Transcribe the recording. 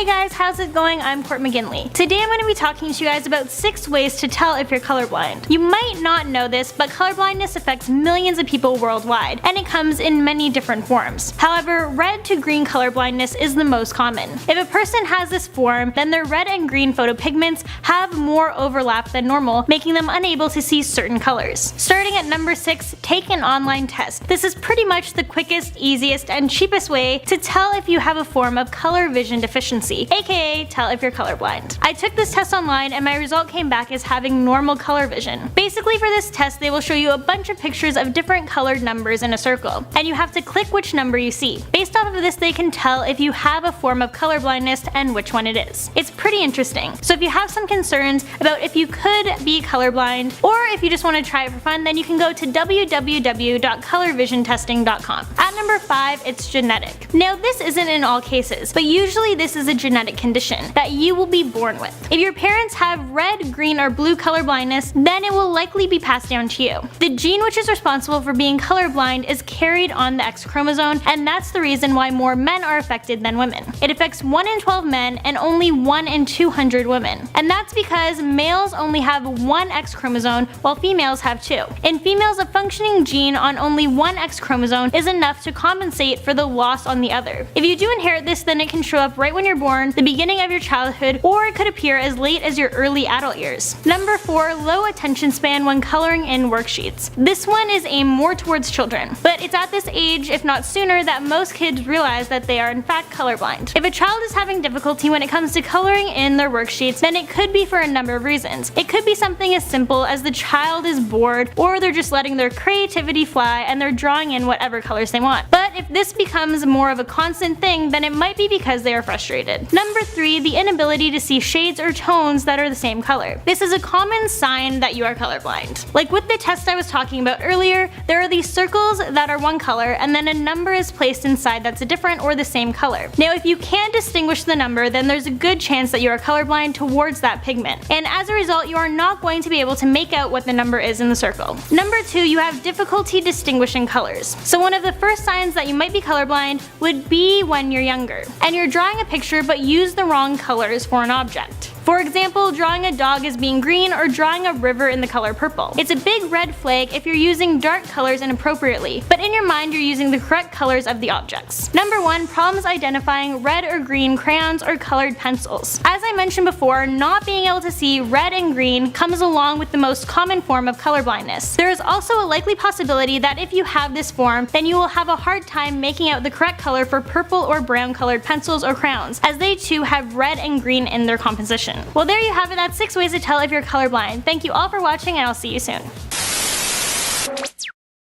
Hey guys, how's it going? I'm Court McGinley. Today I'm going to be talking to you guys about 6 ways to tell if you're colorblind. You might not know this, but colorblindness affects millions of people worldwide, and it comes in many different forms. However, red to green colorblindness is the most common. If a person has this form, then their red and green photopigments have more overlap than normal, making them unable to see certain colors. Starting at number 6, take an online test. This is pretty much the quickest, easiest, and cheapest way to tell if you have a form of color vision deficiency, aka tell if you're colorblind. I took this test online and my result came back as having normal color vision. Basically for this test they will show you a bunch of pictures of different colored numbers in a circle, and you have to click which number you see. Based off of this they can tell if you have a form of colorblindness and which one it is. It's pretty interesting. So if you have some concerns about if you could be colorblind, or if you just want to try it for fun, then you can go to www.colorvisiontesting.com. At number 5, it's genetic. Now this isn't in all cases, but usually this is a genetic condition that you will be born with. If your parents have red, green, or blue colorblindness, then it will likely be passed down to you. The gene which is responsible for being colorblind is carried on the X chromosome, and that's the reason why more men are affected than women. It affects 1 in 12 men and only 1 in 200 women. And that's because males only have 1 X chromosome while females have 2. In females, a functioning gene on only 1 X chromosome is enough to compensate for the loss on the other. If you do inherit this, then it can show up right when you're born, the beginning of your childhood, or it could appear as late as your early adult years. Number 4, low attention span when coloring in worksheets. This one is aimed more towards children, but it's at this age, if not sooner, that most kids realize that they are in fact colorblind. If a child is having difficulty when it comes to coloring in their worksheets, then it could be for a number of reasons. It could be something as simple as the child is bored, or they're just letting their creativity fly and they're drawing in whatever colors they want. But if this becomes more of a constant thing, then it might be because they are frustrated. Number 3, the inability to see shades or tones that are the same color. This is a common sign that you are colorblind. Like with the test I was talking about earlier, there are these circles that are one color and then a number is placed inside that's a different or the same color. Now if you can't distinguish the number, then there's a good chance that you are colorblind towards that pigment, and as a result you are not going to be able to make out what the number is in the circle. Number 2, you have difficulty distinguishing colors. So one of the first signs that you might be colorblind would be when you're younger and you're drawing a picture but use the wrong colors for an object. For example, drawing a dog as being green or drawing a river in the color purple. It's a big red flag if you're using dark colors inappropriately, but in your mind you're using the correct colors of the objects. Number 1, problems identifying red or green crayons or colored pencils. As I mentioned before, not being able to see red and green comes along with the most common form of colorblindness. There is also a likely possibility that if you have this form, then you will have a hard time making out the correct color for purple or brown colored pencils or crayons, as they too have red and green in their composition. Well, there you have it. That's 6 ways to tell if you're colorblind. Thank you all for watching, and I'll see you soon.